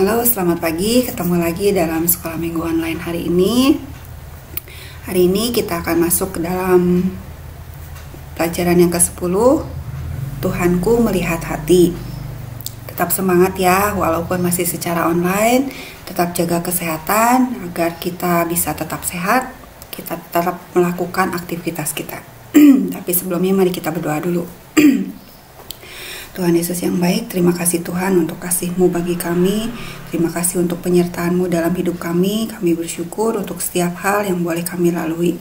Halo, selamat pagi. Ketemu lagi dalam sekolah minggu online hari ini. Hari ini kita akan masuk ke dalam pelajaran yang ke-10, Tuhanku melihat hati. Tetap semangat ya, walaupun masih secara online. Tetap jaga kesehatan agar kita bisa tetap sehat. Kita tetap melakukan aktivitas kita. Tapi sebelumnya mari kita berdoa dulu. Tuhan Yesus yang baik, terima kasih Tuhan untuk kasih-Mu bagi kami. Terima kasih untuk penyertaan-Mu dalam hidup kami. Kami bersyukur untuk setiap hal yang boleh kami lalui.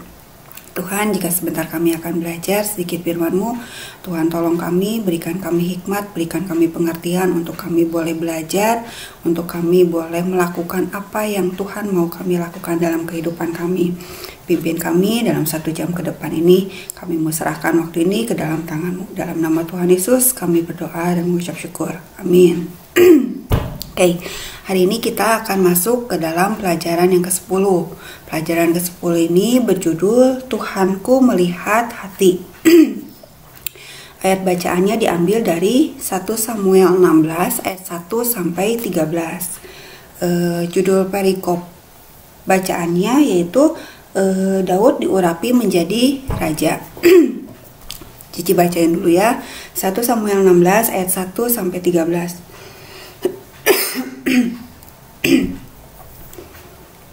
Tuhan, jika sebentar kami akan belajar sedikit firman-Mu, Tuhan tolong kami, berikan kami hikmat, berikan kami pengertian untuk kami boleh belajar, untuk kami boleh melakukan apa yang Tuhan mau kami lakukan dalam kehidupan kami. Pimpin kami dalam 1 jam ke depan ini. Kami mau serahkan waktu ini ke dalam tangan-Mu. Dalam nama Tuhan Yesus kami berdoa dan mengucap syukur. Amin. Oke, hari ini kita akan masuk ke dalam pelajaran yang ke-10. Pelajaran ke-10 ini berjudul Tuhanku melihat hati. Ayat bacaannya diambil dari 1 Samuel 16 ayat 1 sampai 13. Judul perikop bacaannya yaitu Daud diurapi menjadi raja. Cici bacain dulu ya. 1 Samuel 16 ayat 1 sampai 13.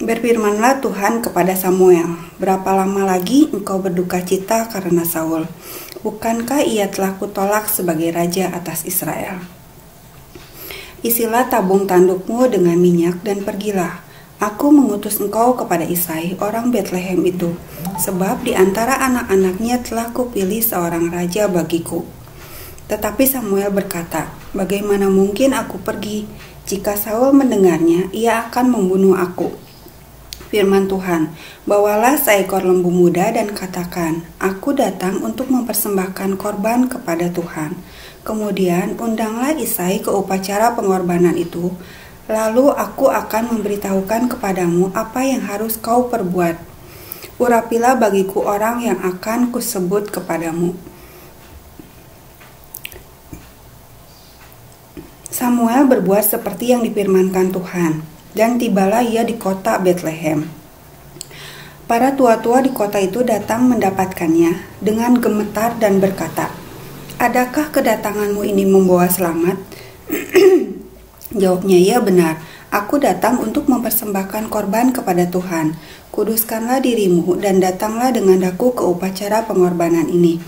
Berfirmanlah Tuhan kepada Samuel, "Berapa lama lagi engkau berduka cita karena Saul? Bukankah ia telah kutolak sebagai raja atas Israel? Isilah tabung tandukmu dengan minyak dan pergilah. Aku mengutus engkau kepada Isai, orang Betlehem itu, sebab di antara anak-anaknya telah kupilih seorang raja bagiku." Tetapi Samuel berkata, "Bagaimana mungkin aku pergi? Jika Saul mendengarnya, ia akan membunuh aku." Firman Tuhan, "Bawalah seekor lembu muda dan katakan, aku datang untuk mempersembahkan korban kepada Tuhan. Kemudian undanglah Isai ke upacara pengorbanan itu. Lalu aku akan memberitahukan kepadamu apa yang harus kau perbuat. Urapilah bagiku orang yang akan kusebut kepadamu." Samuel berbuat seperti yang difirmankan Tuhan, dan tibalah ia di kota Betlehem. Para tua-tua di kota itu datang mendapatkannya dengan gemetar dan berkata, "Adakah kedatanganmu ini membawa selamat?" Jawabnya, "Ya benar, aku datang untuk mempersembahkan korban kepada Tuhan. Kuduskanlah dirimu dan datanglah dengan daku ke upacara pengorbanan ini."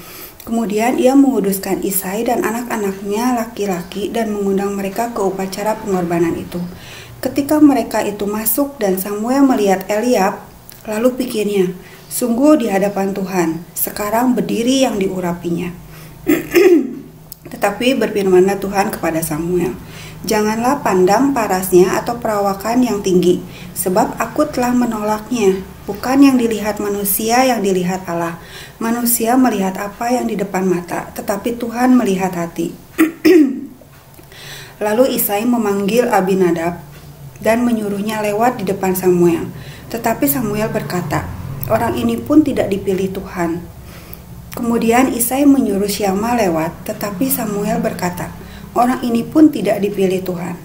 Kemudian ia menguduskan Isai dan anak-anaknya laki-laki dan mengundang mereka ke upacara pengorbanan itu. Ketika mereka itu masuk dan Samuel melihat Eliab, lalu pikirnya, "Sungguh di hadapan Tuhan, sekarang berdiri yang diurapinya." Tetapi berfirmanlah Tuhan kepada Samuel, "Janganlah pandang parasnya atau perawakan yang tinggi, sebab aku telah menolaknya. Bukan yang dilihat manusia yang dilihat Allah. Manusia melihat apa yang di depan mata, tetapi Tuhan melihat hati." Lalu Isai memanggil Abinadab dan menyuruhnya lewat di depan Samuel. Tetapi Samuel berkata, "Orang ini pun tidak dipilih Tuhan." Kemudian Isai menyuruh Syama lewat, tetapi Samuel berkata, "Orang ini pun tidak dipilih Tuhan."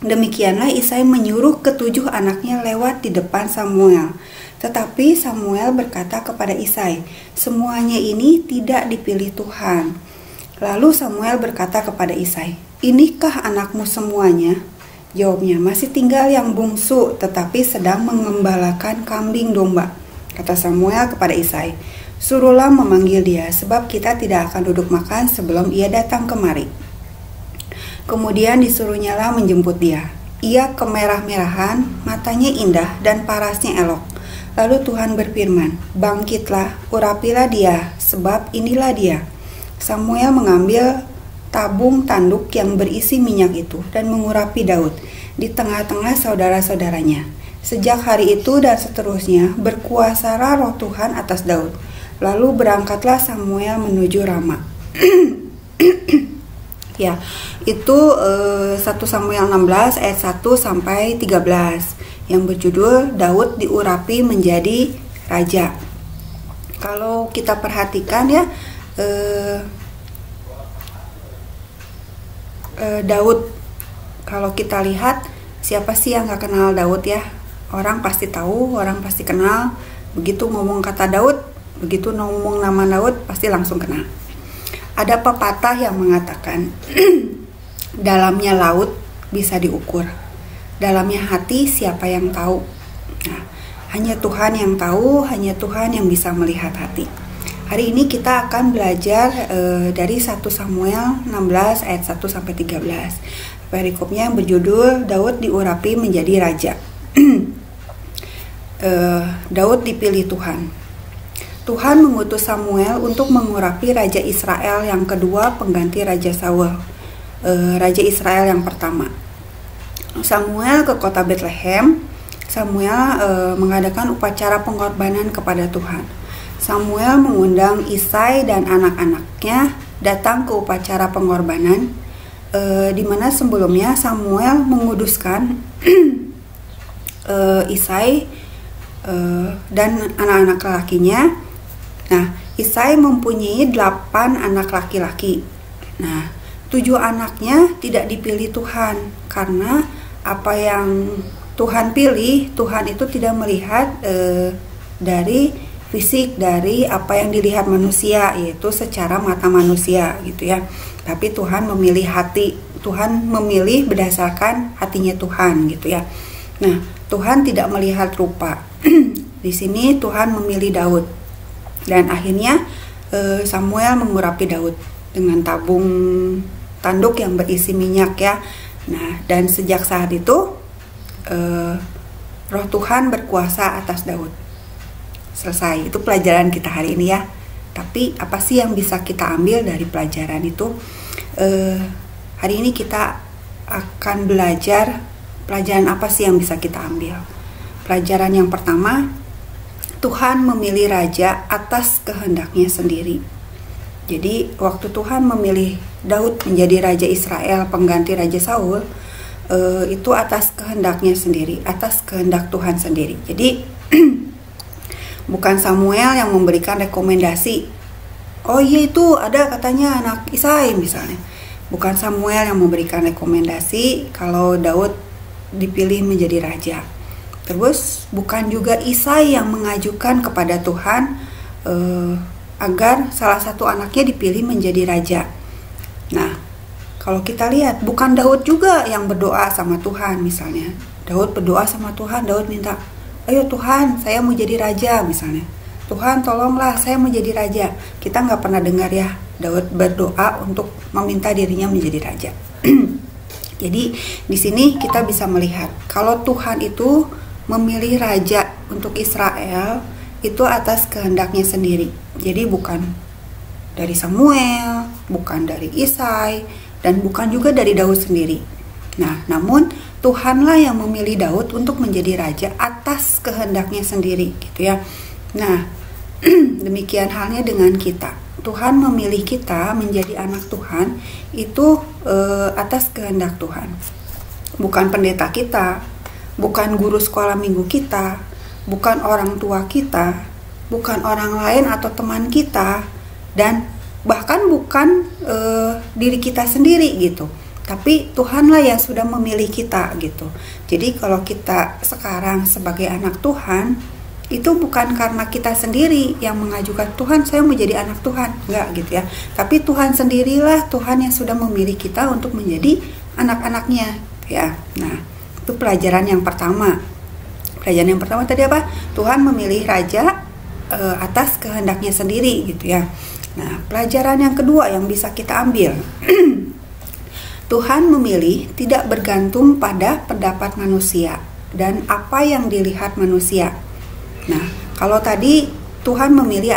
Demikianlah Isai menyuruh ke-7 anaknya lewat di depan Samuel. Tetapi Samuel berkata kepada Isai, "Semuanya ini tidak dipilih Tuhan." Lalu Samuel berkata kepada Isai, "Inikah anakmu semuanya?" Jawabnya, "Masih tinggal yang bungsu, tetapi sedang mengembalakan kambing domba." Kata Samuel kepada Isai, "Suruhlah memanggil dia, sebab kita tidak akan duduk makan sebelum ia datang kemari." Kemudian disuruhnyalah menjemput dia. Ia kemerah-merahan, matanya indah dan parasnya elok. Lalu Tuhan berfirman, "Bangkitlah, urapilah dia, sebab inilah dia." Samuel mengambil tabung tanduk yang berisi minyak itu dan mengurapi Daud di tengah-tengah saudara-saudaranya. Sejak hari itu dan seterusnya berkuasalah roh Tuhan atas Daud. Lalu berangkatlah Samuel menuju Rama. Ya, itu 1 Samuel 16 ayat 1 sampai 13 yang berjudul Daud diurapi menjadi raja. Kalau kita perhatikan ya, Daud Kalau kita lihat, siapa sih yang gak kenal Daud ya? Orang pasti tahu, orang pasti kenal. Begitu ngomong kata Daud, begitu ngomong nama Daud, pasti langsung kenal. Ada pepatah yang mengatakan, dalamnya laut bisa diukur, dalamnya hati siapa yang tahu. Nah, hanya Tuhan yang tahu, hanya Tuhan yang bisa melihat hati. Hari ini kita akan belajar dari 1 Samuel 16 ayat 1-13. Perikopnya yang berjudul Daud diurapi menjadi raja. Daud dipilih Tuhan. Tuhan mengutus Samuel untuk mengurapi Raja Israel yang kedua pengganti Raja Saul, Raja Israel yang pertama. Samuel ke kota Bethlehem. Samuel mengadakan upacara pengorbanan kepada Tuhan. Samuel mengundang Isai dan anak-anaknya datang ke upacara pengorbanan, di mana sebelumnya Samuel menguduskan Isai dan anak-anak lelakinya. Nah, Isai mempunyai 8 anak laki-laki. Nah, 7 anaknya tidak dipilih Tuhan, karena apa yang Tuhan pilih, Tuhan itu tidak melihat dari fisik, dari apa yang dilihat manusia, yaitu secara mata manusia gitu ya. Tapi Tuhan memilih hati, Tuhan memilih berdasarkan hatinya Tuhan gitu ya. Nah, Tuhan tidak melihat rupa. Di sini Tuhan memilih Daud. Dan akhirnya Samuel mengurapi Daud dengan tabung tanduk yang berisi minyak ya. Nah, dan sejak saat itu Roh Tuhan berkuasa atas Daud. Selesai, itu pelajaran kita hari ini ya. Tapi apa sih yang bisa kita ambil dari pelajaran itu? Hari ini kita akan belajar pelajaran apa sih yang bisa kita ambil. Pelajaran yang pertama, Tuhan memilih raja atas kehendaknya sendiri. Jadi waktu Tuhan memilih Daud menjadi Raja Israel pengganti Raja Saul, itu atas kehendaknya sendiri, atas kehendak Tuhan sendiri. Jadi bukan Samuel yang memberikan rekomendasi. Oh iya, itu ada katanya anak Isai misalnya. Bukan Samuel yang memberikan rekomendasi kalau Daud dipilih menjadi raja. Terus bukan juga Isai yang mengajukan kepada Tuhan agar salah satu anaknya dipilih menjadi raja. Nah, kalau kita lihat, bukan Daud juga yang berdoa sama Tuhan misalnya. Daud berdoa sama Tuhan, Daud minta, ayo Tuhan, saya mau jadi raja misalnya. Tuhan tolonglah, saya mau jadi raja. Kita nggak pernah dengar ya Daud berdoa untuk meminta dirinya menjadi raja. Jadi di sini kita bisa melihat kalau Tuhan itu memilih raja untuk Israel itu atas kehendaknya sendiri. Jadi bukan dari Samuel, bukan dari Isai, dan bukan juga dari Daud sendiri. Nah, namun Tuhanlah yang memilih Daud untuk menjadi raja atas kehendaknya sendiri, gitu ya. Nah, demikian halnya dengan kita. Tuhan memilih kita menjadi anak Tuhan itu atas kehendak Tuhan. Bukan pendeta kita, bukan guru sekolah minggu kita, bukan orang tua kita, bukan orang lain atau teman kita, dan bahkan bukan diri kita sendiri gitu. Tapi Tuhanlah yang sudah memilih kita gitu. Jadi kalau kita sekarang sebagai anak Tuhan, itu bukan karena kita sendiri yang mengajukan, Tuhan saya mau jadi anak Tuhan, enggak gitu ya. Tapi Tuhan sendirilah, Tuhan yang sudah memilih kita untuk menjadi anak-anaknya ya. Nah, itu pelajaran yang pertama. Pelajaran yang pertama tadi apa? Tuhan memilih raja atas kehendaknya sendiri gitu ya. Nah, pelajaran yang kedua yang bisa kita ambil. Tuhan memilih tidak bergantung pada pendapat manusia dan apa yang dilihat manusia. Nah, kalau tadi Tuhan memilih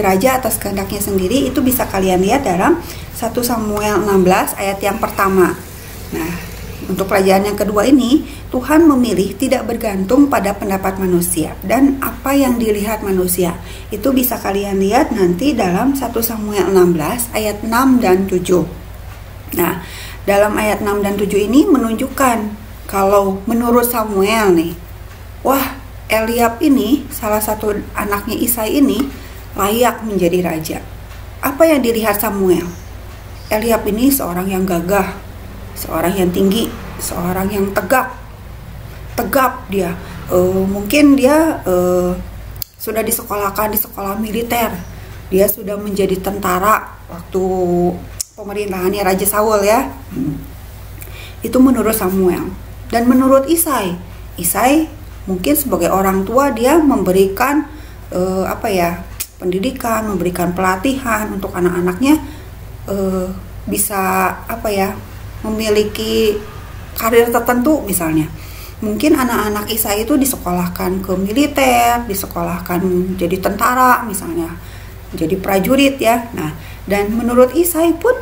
raja atas kehendaknya sendiri, itu bisa kalian lihat dalam 1 Samuel 16 ayat yang pertama. Nah, untuk pelajaran yang kedua ini, Tuhan memilih tidak bergantung pada pendapat manusia dan apa yang dilihat manusia. Itu bisa kalian lihat nanti dalam 1 Samuel 16 ayat 6 dan 7. Nah, dalam ayat 6 dan 7 ini menunjukkan kalau menurut Samuel nih, wah, Eliab ini, salah satu anaknya Isai ini, layak menjadi raja. Apa yang dilihat Samuel? Eliab ini seorang yang gagah, seorang yang tinggi, seorang yang tegap dia. Mungkin dia sudah disekolahkan di sekolah militer, dia sudah menjadi tentara waktu pemerintahannya Raja Saul ya. Itu menurut Samuel. Dan menurut Isai mungkin sebagai orang tua dia memberikan pendidikan, memberikan pelatihan untuk anak-anaknya bisa memiliki karir tertentu misalnya. Mungkin anak-anak Isai itu disekolahkan ke militer, disekolahkan jadi tentara misalnya, jadi prajurit ya. Nah, dan menurut Isai pun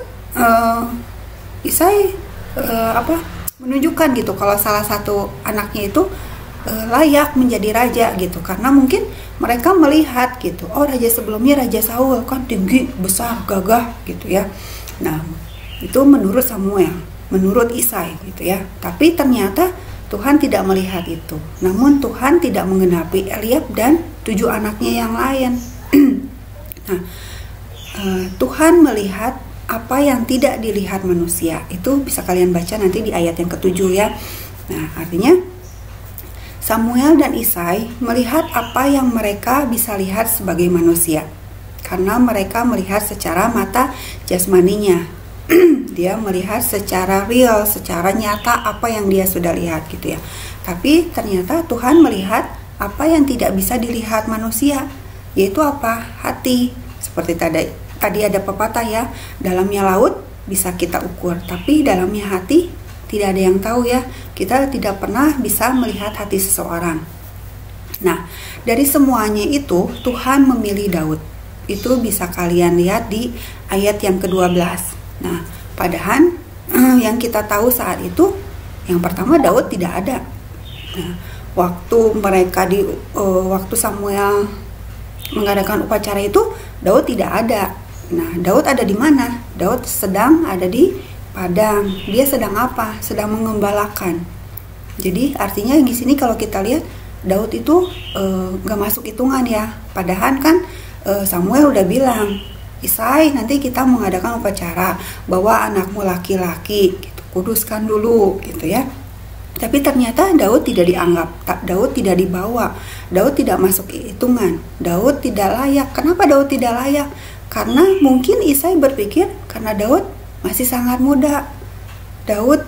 Isai menunjukkan gitu kalau salah satu anaknya itu layak menjadi raja gitu, karena mungkin mereka melihat gitu, oh raja sebelumnya Raja Saul kan tinggi, besar, gagah gitu ya. Nah, itu menurut Samuel, menurut Isai gitu ya. Tapi ternyata Tuhan tidak melihat itu. Namun Tuhan tidak menggenapi Eliab dan 7 anaknya yang lain. Nah, Tuhan melihat apa yang tidak dilihat manusia. Itu bisa kalian baca nanti di ayat yang ke-7 ya. Nah, artinya Samuel dan Isai melihat apa yang mereka bisa lihat sebagai manusia, karena mereka melihat secara mata jasmaninya. Dia melihat secara real, secara nyata apa yang dia sudah lihat gitu ya. Tapi ternyata Tuhan melihat apa yang tidak bisa dilihat manusia, yaitu apa? Hati. Seperti tadi ada pepatah ya, dalamnya laut bisa kita ukur, tapi dalamnya hati tidak ada yang tahu ya. Kita tidak pernah bisa melihat hati seseorang. Nah, dari semuanya itu Tuhan memilih Daud. Itu bisa kalian lihat di ayat yang ke-12. Nah, padahal yang kita tahu saat itu, yang pertama Daud tidak ada. Nah, waktu Samuel mengadakan upacara itu, Daud tidak ada. Nah, Daud ada di mana? Daud sedang ada di padang. Dia sedang apa? Sedang mengembalakan. Jadi artinya di sini kalau kita lihat Daud itu gak masuk hitungan ya. Padahal kan Samuel udah bilang, Isai nanti kita mengadakan upacara, bawa anakmu laki-laki, gitu, kuduskan dulu gitu ya. Tapi ternyata Daud tidak dianggap, Daud tidak dibawa, Daud tidak masuk hitungan, Daud tidak layak. Kenapa Daud tidak layak? Karena mungkin Isai berpikir karena Daud masih sangat muda. Daud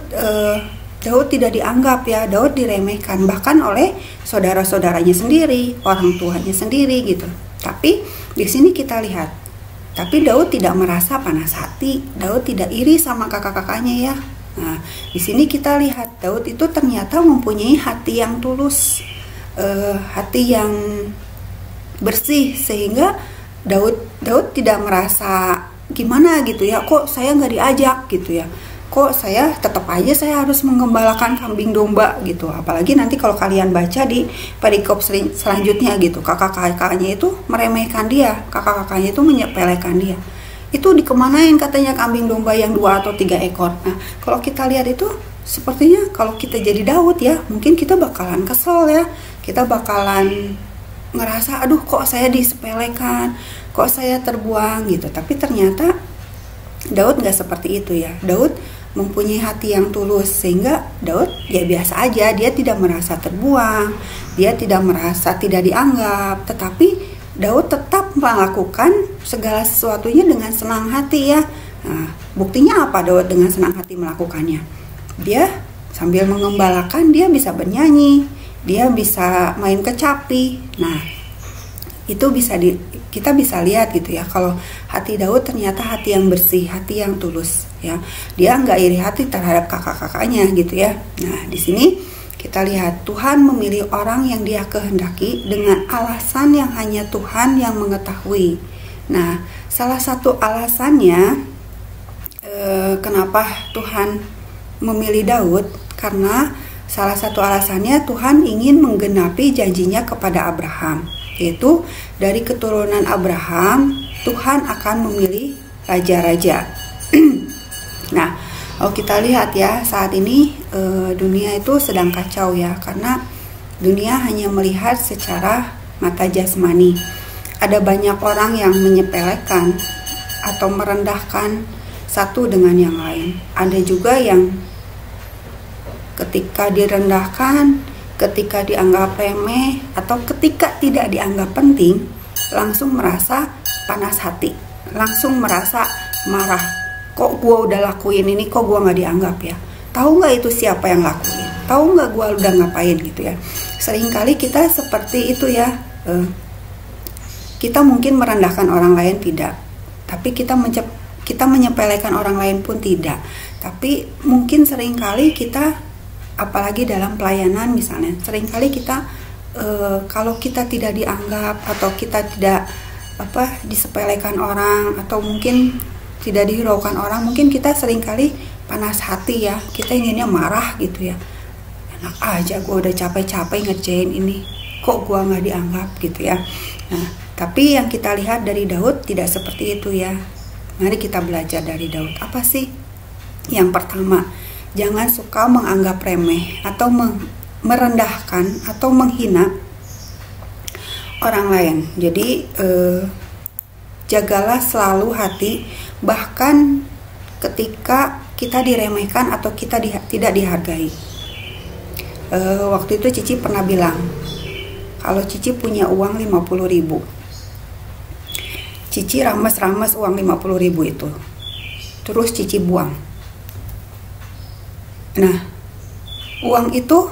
tidak dianggap ya, Daud diremehkan bahkan oleh saudara-saudaranya sendiri, orang tuanya sendiri gitu. Tapi di sini kita lihat, tapi Daud tidak merasa panas hati, Daud tidak iri sama kakak-kakaknya ya. Nah, di sini kita lihat Daud itu ternyata mempunyai hati yang tulus, hati yang bersih, sehingga Daud tidak merasa gimana gitu ya, kok saya nggak diajak gitu ya, kok saya tetap aja saya harus mengembalakan kambing domba gitu. Apalagi nanti kalau kalian baca di perikop selanjutnya gitu, kakak-kakaknya itu meremehkan dia, kakak-kakaknya itu menyepelekan dia. Itu dikemanain katanya kambing domba yang 2 atau 3 ekor. Nah, kalau kita lihat itu sepertinya kalau kita jadi Daud ya, mungkin kita bakalan kesel ya, kita bakalan ngerasa aduh kok saya disepelekan, kok saya terbuang gitu. Tapi ternyata Daud nggak seperti itu ya. Daud mempunyai hati yang tulus, sehingga Daud ya biasa aja, dia tidak merasa terbuang, dia tidak merasa tidak dianggap, tetapi Daud tetap melakukan segala sesuatunya dengan senang hati ya. Nah, buktinya apa Daud dengan senang hati melakukannya? Dia sambil mengembalakan, dia bisa bernyanyi, dia bisa main kecapi. Nah, itu kita bisa lihat gitu ya, kalau hati Daud ternyata hati yang bersih, hati yang tulus ya. Dia nggak iri hati terhadap kakak-kakaknya gitu ya. Nah, di sini kita lihat Tuhan memilih orang yang dia kehendaki dengan alasan yang hanya Tuhan yang mengetahui. Nah, salah satu alasannya kenapa Tuhan memilih Daud, karena salah satu alasannya Tuhan ingin menggenapi janjinya kepada Abraham, yaitu dari keturunan Abraham Tuhan akan memilih raja-raja. Nah, kalau kita lihat ya, saat ini dunia itu sedang kacau ya, karena dunia hanya melihat secara mata jasmani. Ada banyak orang yang menyepelekan atau merendahkan satu dengan yang lain. Ada juga yang ketika direndahkan, ketika dianggap remeh, atau ketika tidak dianggap penting, langsung merasa panas hati, langsung merasa marah. Kok gue udah lakuin ini, kok gue nggak dianggap ya? Tahu nggak itu siapa yang lakuin? Tahu nggak gue udah ngapain gitu ya? Seringkali kita seperti itu ya. Kita mungkin merendahkan orang lain tidak, tapi kita menyepelekan orang lain pun tidak. Tapi mungkin seringkali kita, apalagi dalam pelayanan misalnya, seringkali kita kalau kita tidak dianggap atau kita tidak disepelekan orang, atau mungkin tidak dihiraukan orang, mungkin kita seringkali panas hati ya, kita inginnya marah gitu ya. Enak aja gue udah capek-capek ngerjain ini, kok gue nggak dianggap gitu ya. Nah, tapi yang kita lihat dari Daud tidak seperti itu ya. Mari kita belajar dari Daud. Apa sih? Yang pertama, jangan suka menganggap remeh atau merendahkan atau menghina orang lain. Jadi jagalah selalu hati, bahkan ketika kita diremehkan atau kita tidak dihargai. Waktu itu Cici pernah bilang, kalau Cici punya uang 50.000, Cici rames-rames uang 50.000 itu, terus Cici buang. Nah, uang itu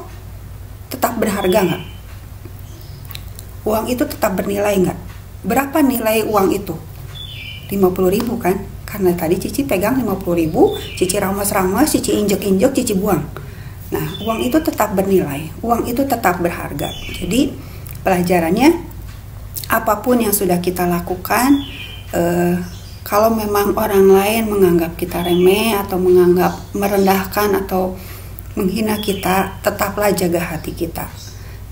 tetap berharga nggak? Uang itu tetap bernilai nggak? Berapa nilai uang itu? 50.000 kan? Karena tadi Cici pegang 50.000, Cici rames-rames, Cici injek-injek, Cici buang. Nah, uang itu tetap bernilai, uang itu tetap berharga. Jadi, pelajarannya, apapun yang sudah kita lakukan, kalau memang orang lain menganggap kita remeh atau menganggap merendahkan atau menghina kita, tetaplah jaga hati kita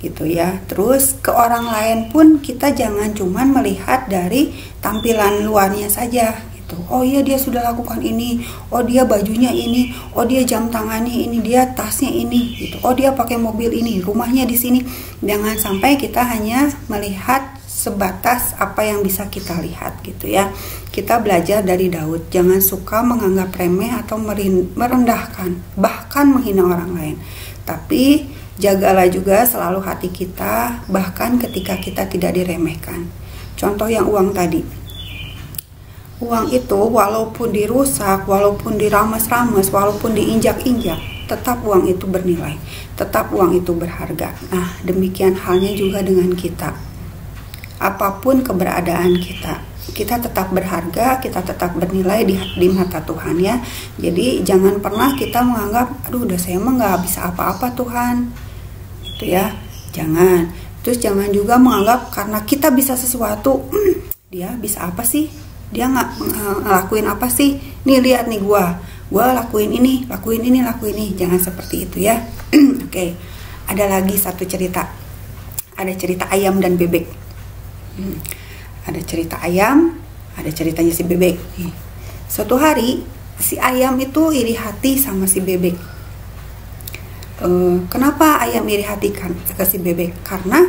gitu ya. Terus ke orang lain pun kita jangan cuman melihat dari tampilan luarnya saja gitu. Oh iya dia sudah lakukan ini, oh dia bajunya ini, oh dia jam tangannya ini, dia tasnya ini gitu. Oh dia pakai mobil ini, rumahnya di sini. Jangan sampai kita hanya melihat sebatas apa yang bisa kita lihat gitu ya. Kita belajar dari Daud, jangan suka menganggap remeh atau merendahkan, bahkan menghina orang lain. Tapi jagalah juga selalu hati kita, bahkan ketika kita tidak diremehkan. Contoh yang uang tadi, uang itu walaupun dirusak, walaupun dirames-rames, walaupun diinjak-injak, tetap uang itu bernilai, tetap uang itu berharga. Nah, demikian halnya juga dengan kita. Apapun keberadaan kita, kita tetap berharga, kita tetap bernilai di mata Tuhan ya. Jadi jangan pernah kita menganggap, aduh udah saya mah nggak bisa apa-apa Tuhan, gitu ya. Jangan. Terus jangan juga menganggap karena kita bisa sesuatu, dia bisa apa sih? Dia nggak ngelakuin apa sih? Nih lihat nih gua lakuin ini, lakuin ini. Jangan seperti itu ya. Oke. Ada lagi satu cerita. Ada cerita ayam dan bebek. Ada cerita ayam, ada ceritanya si bebek. Suatu hari si ayam itu iri hati sama si bebek. Kenapa ayam iri hati ke si bebek? Karena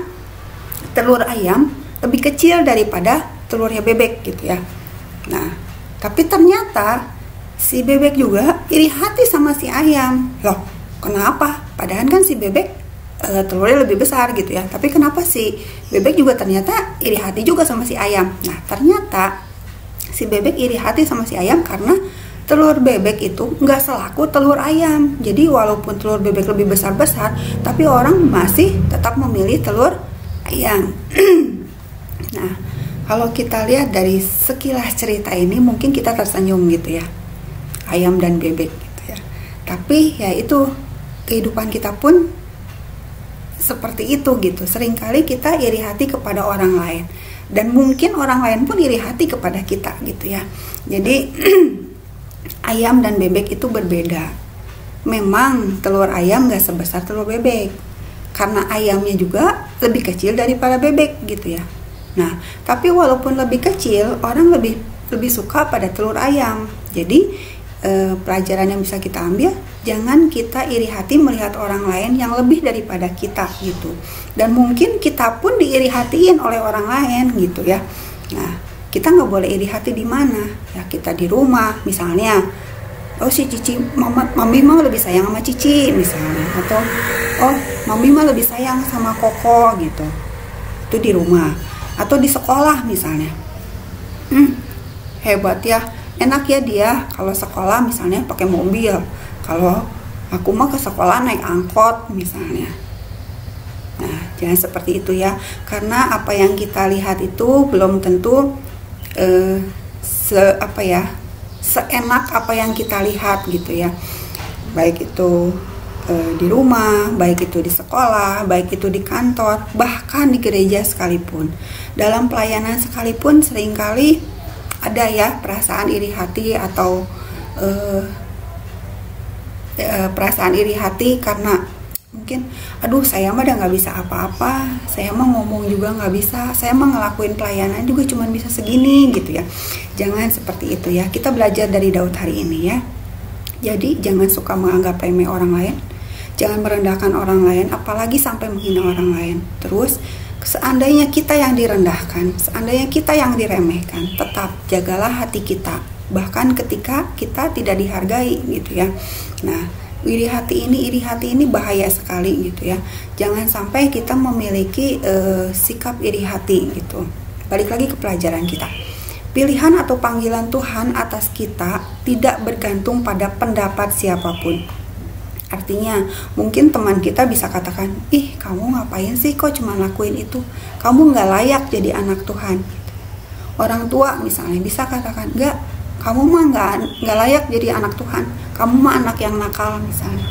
telur ayam lebih kecil daripada telurnya bebek gitu ya. Nah, tapi ternyata si bebek juga iri hati sama si ayam. Loh, kenapa? Padahal kan si bebek telurnya lebih besar gitu ya. Tapi kenapa si bebek juga ternyata iri hati juga sama si ayam? Nah, ternyata si bebek iri hati sama si ayam karena telur bebek itu nggak selaku telur ayam. Jadi walaupun telur bebek lebih besar-besar, tapi orang masih tetap memilih telur ayam. Nah, kalau kita lihat dari sekilas cerita ini, mungkin kita tersenyum gitu ya, ayam dan bebek gitu ya. Tapi ya itu, kehidupan kita pun seperti itu gitu. Seringkali kita iri hati kepada orang lain, dan mungkin orang lain pun iri hati kepada kita gitu ya. Jadi ayam dan bebek itu berbeda. Memang telur ayam gak sebesar telur bebek, karena ayamnya juga lebih kecil daripada bebek gitu ya. Nah, tapi walaupun lebih kecil, orang lebih suka pada telur ayam. Jadi pelajaran yang bisa kita ambil, jangan kita iri hati melihat orang lain yang lebih daripada kita gitu. Dan mungkin kita pun diiri hatiin oleh orang lain gitu ya. Nah, kita nggak boleh iri hati di mana ya. Kita di rumah misalnya, oh si Cici, mami mah lebih sayang sama Cici misalnya, atau oh mami mah lebih sayang sama Koko gitu. Itu di rumah atau di sekolah misalnya. Hebat ya, enak ya dia kalau sekolah misalnya pakai mobil, kalau aku mah ke sekolah naik angkot misalnya. Nah, jangan seperti itu ya, karena apa yang kita lihat itu belum tentu seenak apa yang kita lihat gitu ya. Baik itu di rumah, baik itu di sekolah, baik itu di kantor, bahkan di gereja sekalipun. Dalam pelayanan sekalipun seringkali ada ya perasaan iri hati atau perasaan iri hati karena mungkin aduh saya mah udah nggak bisa apa-apa, saya mah ngomong juga nggak bisa, saya mah ngelakuin pelayanan juga cuma bisa segini gitu ya. Jangan seperti itu ya, kita belajar dari Daud hari ini ya. Jadi jangan suka menganggap remeh orang lain, jangan merendahkan orang lain, apalagi sampai menghina orang lain. Terus seandainya kita yang direndahkan, seandainya kita yang diremehkan, tetap jagalah hati kita, bahkan ketika kita tidak dihargai gitu ya. Nah, iri hati ini bahaya sekali gitu ya. Jangan sampai kita memiliki sikap iri hati gitu. Balik lagi ke pelajaran kita. Pilihan atau panggilan Tuhan atas kita tidak bergantung pada pendapat siapapun. Artinya, mungkin teman kita bisa katakan, ih kamu ngapain sih kok cuma lakuin itu? Kamu nggak layak jadi anak Tuhan. Orang tua misalnya bisa katakan, enggak, kamu mah nggak layak jadi anak Tuhan, kamu mah anak yang nakal misalnya.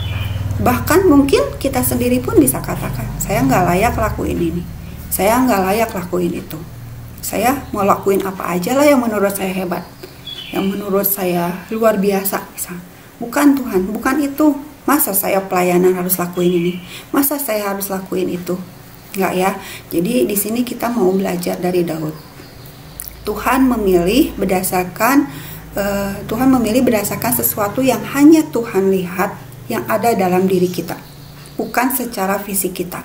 Bahkan mungkin kita sendiri pun bisa katakan, saya nggak layak lakuin ini, saya nggak layak lakuin itu, saya mau lakuin apa aja lah yang menurut saya hebat, yang menurut saya luar biasa misalnya. Bukan Tuhan, bukan itu. Masa saya pelayanan harus lakuin ini, masa saya harus lakuin itu, nggak ya. Jadi di sini kita mau belajar dari Daud. Tuhan memilih berdasarkan sesuatu yang hanya Tuhan lihat yang ada dalam diri kita, bukan secara fisik kita,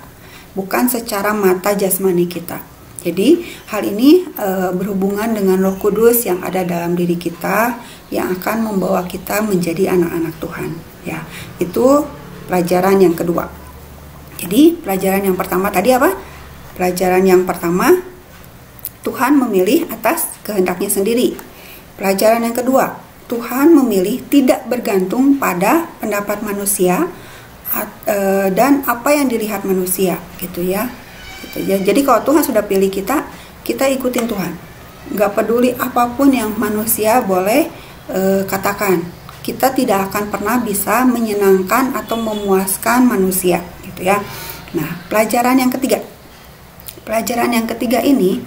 bukan secara mata jasmani kita. Jadi hal ini berhubungan dengan Roh Kudus yang ada dalam diri kita yang akan membawa kita menjadi anak-anak Tuhan ya. Itu pelajaran yang kedua. Jadi pelajaran yang pertama tadi apa? Pelajaran yang pertama, Tuhan memilih atas kehendaknya sendiri. Pelajaran yang kedua, Tuhan memilih tidak bergantung pada pendapat manusia dan apa yang dilihat manusia gitu ya. Jadi kalau Tuhan sudah pilih kita, kita ikutin Tuhan. Gak peduli apapun yang manusia boleh katakan, kita tidak akan pernah bisa menyenangkan atau memuaskan manusia gitu ya. Nah, pelajaran yang ketiga ini,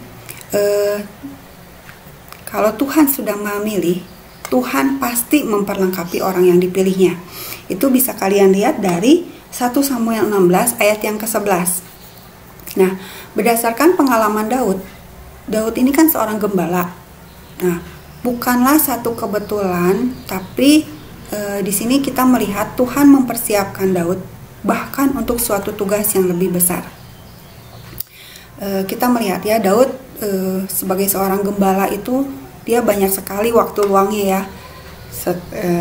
kalau Tuhan sudah memilih, Tuhan pasti memperlengkapi orang yang dipilihnya. Itu bisa kalian lihat dari 1 Samuel 16 ayat yang ke-11. Nah, berdasarkan pengalaman Daud ini kan seorang gembala. Nah, bukanlah satu kebetulan, tapi di sini kita melihat Tuhan mempersiapkan Daud bahkan untuk suatu tugas yang lebih besar. Kita melihat ya, Daud sebagai seorang gembala itu dia banyak sekali waktu luangnya ya.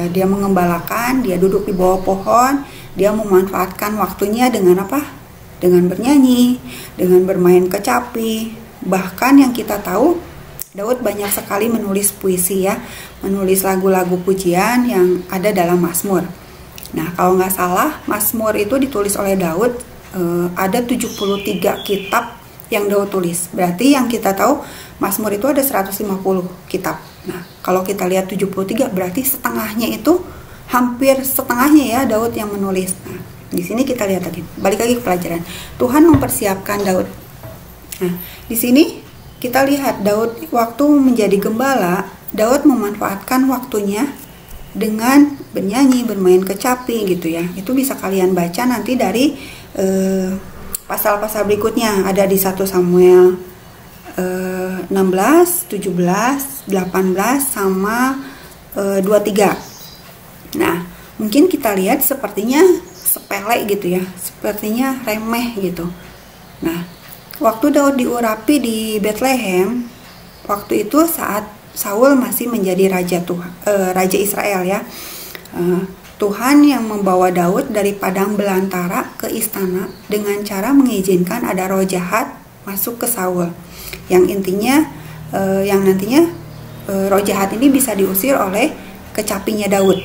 Dia mengembalakan, dia duduk di bawah pohon, dia memanfaatkan waktunya dengan apa? Dengan bernyanyi, dengan bermain kecapi. Bahkan yang kita tahu, Daud banyak sekali menulis puisi ya, menulis lagu-lagu pujian yang ada dalam Mazmur. Nah, kalau nggak salah, Mazmur itu ditulis oleh Daud, ada 73 kitab yang Daud tulis. Berarti yang kita tahu, Mazmur itu ada 150 kitab. Nah, kalau kita lihat 73, berarti setengahnya itu, hampir setengahnya ya Daud yang menulis. Nah, di sini kita lihat lagi, balik lagi ke pelajaran. Tuhan mempersiapkan Daud. Nah, di sini kita lihat Daud waktu menjadi gembala, Daud memanfaatkan waktunya dengan bernyanyi, bermain kecapi gitu ya. Itu bisa kalian baca nanti dari pasal-pasal berikutnya, ada di 1 Samuel 16, 17, 18 sama 23. Nah, mungkin kita lihat sepertinya sepele gitu ya, sepertinya remeh gitu. Nah, waktu Daud diurapi di Bethlehem, waktu itu saat Saul masih menjadi raja Israel ya. Tuhan yang membawa Daud dari padang belantara ke istana dengan cara mengizinkan ada roh jahat masuk ke Saul, yang nantinya roh jahat ini bisa diusir oleh kecapinya Daud.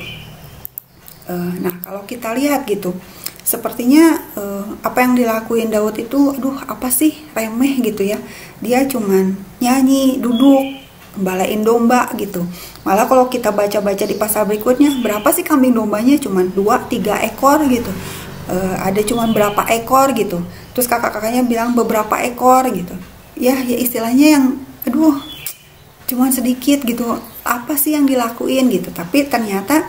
Nah, kalau kita lihat gitu, sepertinya apa yang dilakuin Daud itu, aduh apa sih, remeh gitu ya. Dia cuman nyanyi, duduk, gembalain domba gitu. Malah kalau kita baca-baca di pasal berikutnya, berapa sih kambing dombanya? Cuman 2-3 ekor gitu. Ada cuman berapa ekor gitu. Terus kakak-kakaknya bilang beberapa ekor gitu. Ya istilahnya yang aduh cuman sedikit gitu. Apa sih yang dilakuin gitu. Tapi ternyata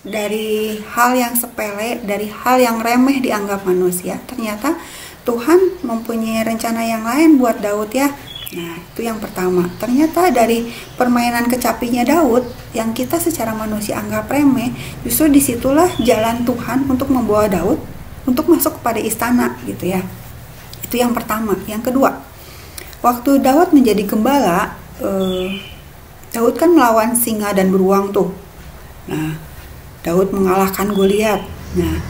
dari hal yang sepele, dari hal yang remeh dianggap manusia, ternyata Tuhan mempunyai rencana yang lain buat Daud ya. Nah, itu yang pertama. Ternyata dari permainan kecapinya Daud yang kita secara manusia anggap remeh, justru disitulah jalan Tuhan untuk membawa Daud untuk masuk kepada istana gitu ya. Itu yang pertama. Yang kedua, waktu Daud menjadi gembala, Daud kan melawan singa dan beruang tuh. Nah, Daud mengalahkan Goliat. Nah,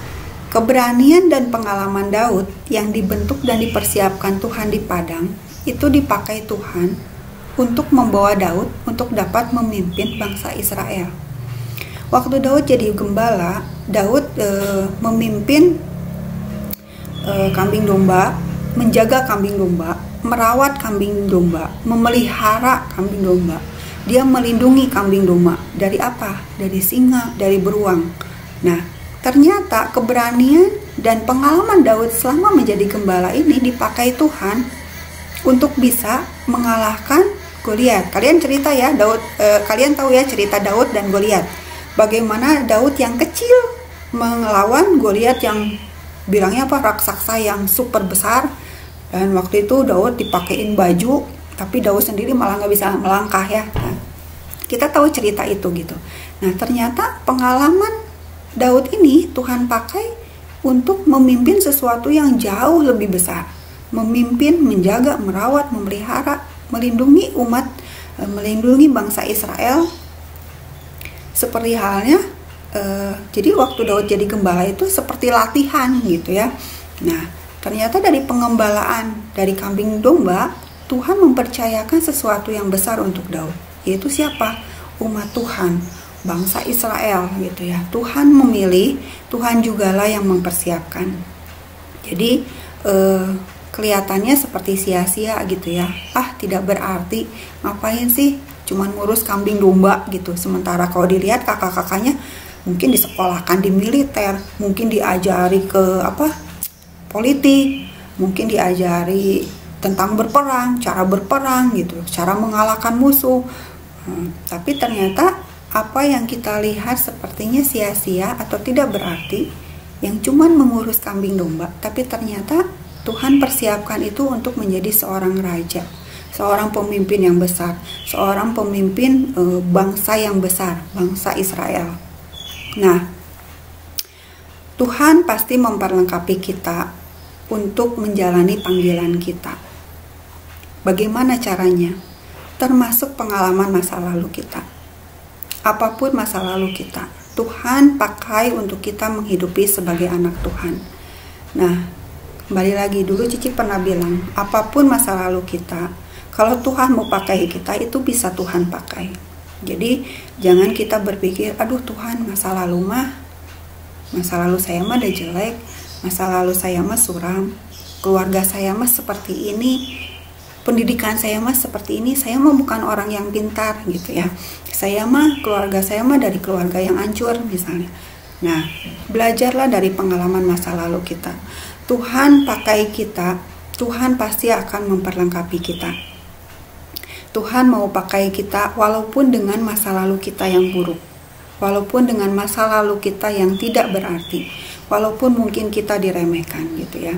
keberanian dan pengalaman Daud yang dibentuk dan dipersiapkan Tuhan di padang itu dipakai Tuhan untuk membawa Daud untuk dapat memimpin bangsa Israel. Waktu Daud jadi gembala, Daud memimpin kambing domba, menjaga kambing domba, merawat kambing domba, memelihara kambing domba. Dia melindungi kambing domba dari apa? Dari singa, dari beruang. Nah, ternyata keberanian dan pengalaman Daud selama menjadi gembala ini dipakai Tuhan untuk bisa mengalahkan Goliat. Kalian cerita ya, kalian tahu ya cerita Daud dan Goliat. Bagaimana Daud yang kecil melawan Goliat yang bilangnya apa, raksasa yang super besar. Dan waktu itu Daud dipakein baju, tapi Daud sendiri malah nggak bisa melangkah ya. Nah, kita tahu cerita itu gitu. Nah, ternyata pengalaman Daud ini Tuhan pakai untuk memimpin sesuatu yang jauh lebih besar. Memimpin, menjaga, merawat, memelihara, melindungi umat, melindungi bangsa Israel. Seperti halnya, jadi waktu Daud jadi gembala itu seperti latihan gitu ya. Nah, ternyata dari pengembalaan dari kambing domba, Tuhan mempercayakan sesuatu yang besar untuk Daud. Yaitu siapa? Umat Tuhan, bangsa Israel gitu ya. Tuhan memilih, Tuhan jugalah yang mempersiapkan. Jadi kelihatannya seperti sia-sia gitu ya. Tidak berarti, ngapain sih cuman ngurus kambing domba gitu. Sementara kalau dilihat kakak-kakaknya mungkin disekolahkan di militer, mungkin diajari ke politik, mungkin diajari tentang berperang, cara berperang gitu, cara mengalahkan musuh. Tapi ternyata apa yang kita lihat sepertinya sia-sia atau tidak berarti, yang cuman mengurus kambing domba, tapi ternyata Tuhan persiapkan itu untuk menjadi seorang raja, seorang pemimpin yang besar, seorang pemimpin bangsa yang besar, bangsa Israel. Nah, Tuhan pasti memperlengkapi kita untuk menjalani panggilan kita. Bagaimana caranya? Termasuk pengalaman masa lalu kita. Apapun masa lalu kita, Tuhan pakai untuk kita menghidupi sebagai anak Tuhan. Nah, kembali lagi, dulu Cici pernah bilang, apapun masa lalu kita, kalau Tuhan mau pakai kita, itu bisa Tuhan pakai. Jadi jangan kita berpikir, aduh Tuhan, masa lalu saya mah udah jelek, masa lalu saya mah suram, keluarga saya mah seperti ini, pendidikan saya mah seperti ini, saya mah bukan orang yang pintar gitu ya, keluarga saya mah dari keluarga yang hancur misalnya. Nah, belajarlah dari pengalaman masa lalu kita. Tuhan pakai kita, Tuhan pasti akan memperlengkapi kita. Tuhan mau pakai kita walaupun dengan masa lalu kita yang buruk, walaupun dengan masa lalu kita yang tidak berarti, walaupun mungkin kita diremehkan gitu ya.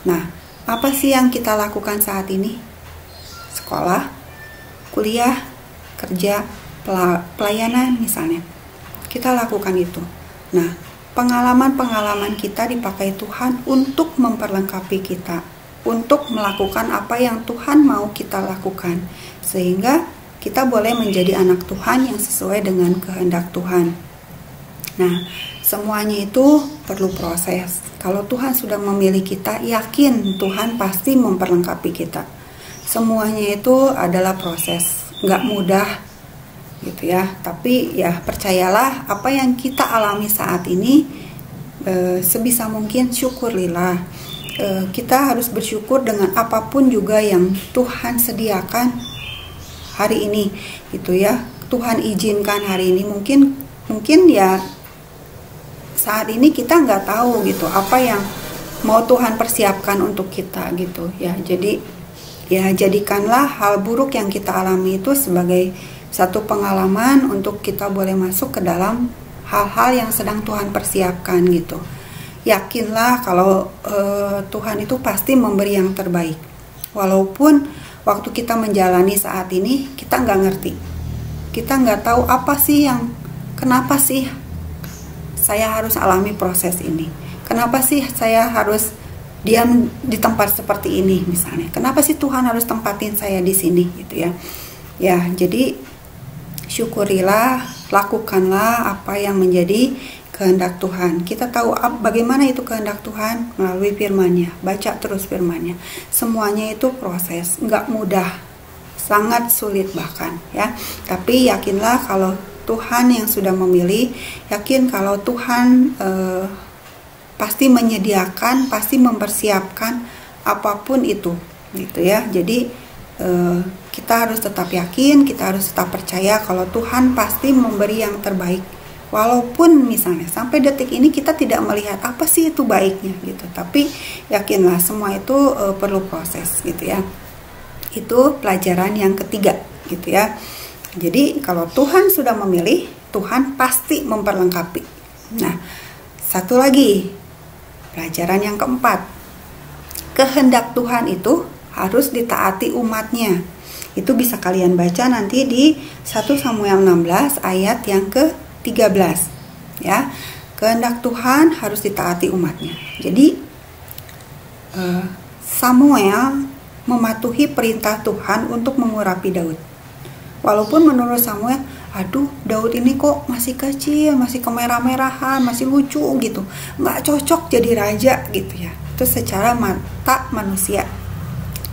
Nah, apa sih yang kita lakukan saat ini? Sekolah, kuliah, kerja, pelayanan misalnya. Kita lakukan itu. Nah, pengalaman-pengalaman kita dipakai Tuhan untuk memperlengkapi kita, untuk melakukan apa yang Tuhan mau kita lakukan, sehingga kita boleh menjadi anak Tuhan yang sesuai dengan kehendak Tuhan. Nah, semuanya itu perlu proses. Kalau Tuhan sudah memilih kita, yakin Tuhan pasti memperlengkapi kita. Semuanya itu adalah proses, nggak mudah gitu ya. Tapi ya percayalah, apa yang kita alami saat ini, sebisa mungkin syukurlah. Kita harus bersyukur dengan apapun juga yang Tuhan sediakan hari ini gitu ya. Tuhan izinkan hari ini, mungkin ya saat ini kita nggak tahu gitu apa yang mau Tuhan persiapkan untuk kita gitu ya. Jadi ya jadikanlah hal buruk yang kita alami itu sebagai satu pengalaman untuk kita boleh masuk ke dalam hal-hal yang sedang Tuhan persiapkan gitu. Yakinlah kalau Tuhan itu pasti memberi yang terbaik. Walaupun waktu kita menjalani saat ini kita nggak ngerti, kita nggak tahu apa sih kenapa sih saya harus alami proses ini, kenapa sih saya harus diam di tempat seperti ini misalnya, kenapa sih Tuhan harus tempatin saya di sini gitu ya. Ya jadi syukurilah, lakukanlah apa yang menjadi kehendak Tuhan. Kita tahu bagaimana itu kehendak Tuhan melalui firman-Nya. Baca terus firman-Nya. Semuanya itu proses, nggak mudah, sangat sulit bahkan ya. Tapi yakinlah kalau Tuhan yang sudah memilih, yakin kalau Tuhan pasti menyediakan, pasti mempersiapkan apapun itu gitu ya. Jadi kita harus tetap yakin, kita harus tetap percaya kalau Tuhan pasti memberi yang terbaik. Walaupun misalnya sampai detik ini kita tidak melihat apa sih itu baiknya gitu, tapi yakinlah semua itu perlu proses gitu ya. Itu pelajaran yang ketiga gitu ya. Jadi kalau Tuhan sudah memilih, Tuhan pasti memperlengkapi. Nah, satu lagi pelajaran yang keempat, kehendak Tuhan itu harus ditaati umatnya. Itu bisa kalian baca nanti di 1 Samuel 16 ayat yang ke-13 ya. Kehendak Tuhan harus ditaati umatnya. Jadi Samuel mematuhi perintah Tuhan untuk mengurapi Daud. Walaupun menurut Samuel, aduh Daud ini kok masih kecil, masih kemerah-merahan, masih lucu gitu, nggak cocok jadi raja gitu ya. Itu secara mata manusia.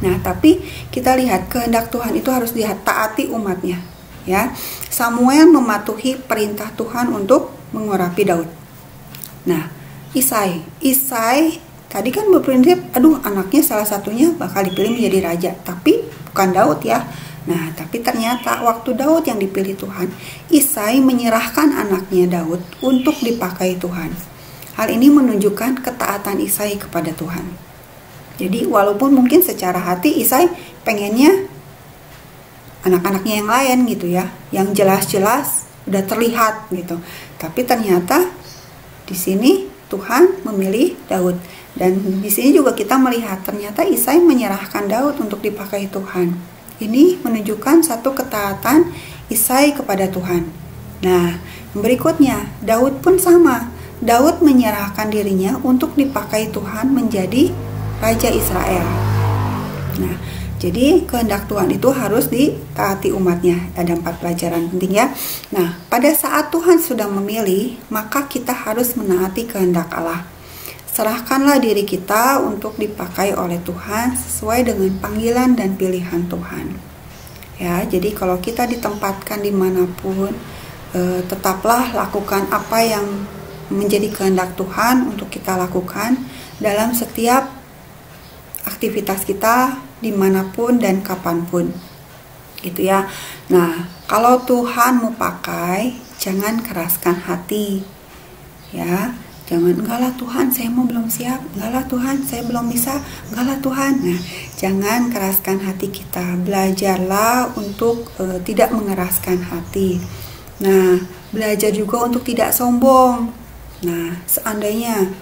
Nah tapi kita lihat kehendak Tuhan itu harus ditaati umatnya ya. Samuel mematuhi perintah Tuhan untuk mengurapi Daud. Nah Isai tadi kan berprinsip, aduh anaknya salah satunya bakal dipilih menjadi raja, tapi bukan Daud ya. Nah, tapi ternyata waktu Daud yang dipilih Tuhan, Isai menyerahkan anaknya Daud untuk dipakai Tuhan. Hal ini menunjukkan ketaatan Isai kepada Tuhan. Jadi walaupun mungkin secara hati Isai pengennya anak-anaknya yang lain gitu ya, yang jelas-jelas udah terlihat gitu. Tapi ternyata di sini Tuhan memilih Daud. Dan di sini juga kita melihat ternyata Isai menyerahkan Daud untuk dipakai Tuhan. Ini menunjukkan satu ketaatan Isai kepada Tuhan. Nah, berikutnya Daud pun sama. Daud menyerahkan dirinya untuk dipakai Tuhan menjadi Raja Israel. Nah, jadi kehendak Tuhan itu harus ditaati umatnya. Ada 4 pelajaran penting ya. Nah, pada saat Tuhan sudah memilih, maka kita harus menaati kehendak Allah. Serahkanlah diri kita untuk dipakai oleh Tuhan sesuai dengan panggilan dan pilihan Tuhan. Ya, jadi kalau kita ditempatkan dimanapun, tetaplah lakukan apa yang menjadi kehendak Tuhan untuk kita lakukan dalam setiap aktivitas kita dimanapun dan kapanpun, gitu ya. Nah, kalau Tuhan mau pakai, jangan keraskan hati, ya. Jangan, enggak lah Tuhan saya mau belum siap, enggak lah Tuhan saya belum bisa, enggak lah Tuhan. Nah, jangan keraskan hati kita. Belajarlah untuk tidak mengeraskan hati. Nah, belajar juga untuk tidak sombong. Nah, seandainya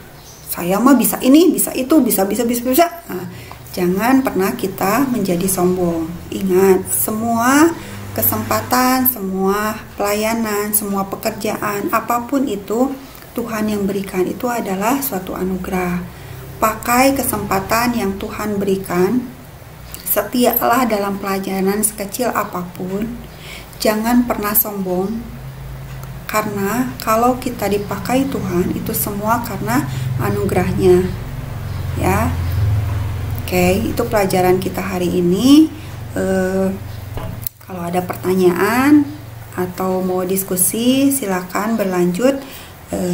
saya mah bisa ini, bisa itu, bisa. Nah, jangan pernah kita menjadi sombong. Ingat, semua kesempatan, semua pelayanan, semua pekerjaan, apapun itu Tuhan yang berikan itu adalah suatu anugerah. Pakai kesempatan yang Tuhan berikan. Setialah dalam pelajaran sekecil apapun. Jangan pernah sombong. Karena kalau kita dipakai Tuhan, itu semua karena anugerahnya. Ya. Oke, itu pelajaran kita hari ini. Kalau ada pertanyaan atau mau diskusi, silakan berlanjut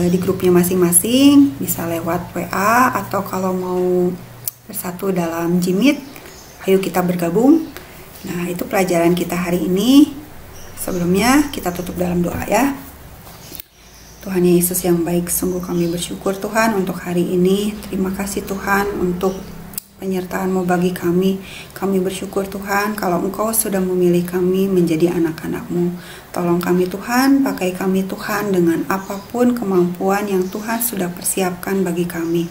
di grupnya masing-masing, bisa lewat WA, atau kalau mau bersatu dalam Jimit, ayo kita bergabung. Nah, itu pelajaran kita hari ini. Sebelumnya kita tutup dalam doa ya. Tuhan Yesus yang baik, sungguh kami bersyukur Tuhan untuk hari ini. Terima kasih Tuhan untuk penyertaan-Mu bagi kami. Kami bersyukur Tuhan kalau Engkau sudah memilih kami menjadi anak-anak-Mu. Tolong kami Tuhan, pakai kami Tuhan dengan apapun kemampuan yang Tuhan sudah persiapkan bagi kami.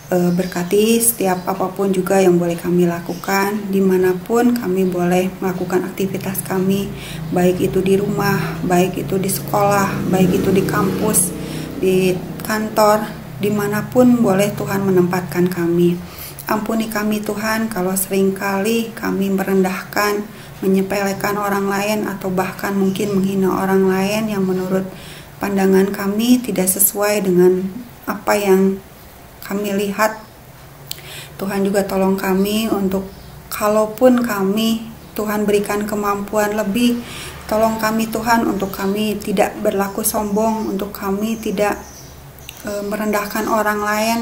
Berkati setiap apapun juga yang boleh kami lakukan, dimanapun kami boleh melakukan aktivitas kami, baik itu di rumah, baik itu di sekolah, baik itu di kampus, di kantor, dimanapun boleh Tuhan menempatkan kami. Ampuni kami Tuhan kalau seringkali kami merendahkan, menyepelekan orang lain, atau bahkan mungkin menghina orang lain yang menurut pandangan kami tidak sesuai dengan apa yang kami lihat. Tuhan juga tolong kami untuk kalaupun kami Tuhan berikan kemampuan lebih, tolong kami Tuhan untuk kami tidak berlaku sombong, untuk kami tidak merendahkan orang lain,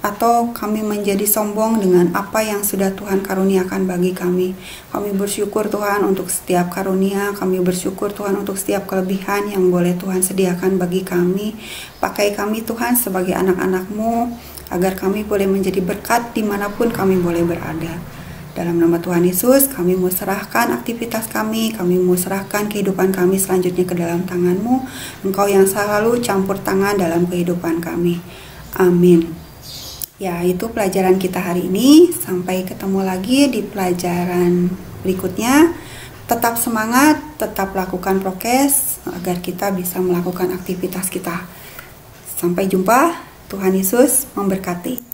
atau kami menjadi sombong dengan apa yang sudah Tuhan karuniakan bagi kami. Kami bersyukur Tuhan untuk setiap karunia, kami bersyukur Tuhan untuk setiap kelebihan yang boleh Tuhan sediakan bagi kami. Pakai kami Tuhan sebagai anak-anak-Mu, agar kami boleh menjadi berkat dimanapun kami boleh berada. Dalam nama Tuhan Yesus, kami mau serahkan aktivitas kami mau serahkan kehidupan kami selanjutnya ke dalam tangan-Mu. Engkau yang selalu campur tangan dalam kehidupan kami. Amin. Ya, itu pelajaran kita hari ini. Sampai ketemu lagi di pelajaran berikutnya. Tetap semangat, tetap lakukan prokes agar kita bisa melakukan aktivitas kita. Sampai jumpa. Tuhan Yesus memberkati.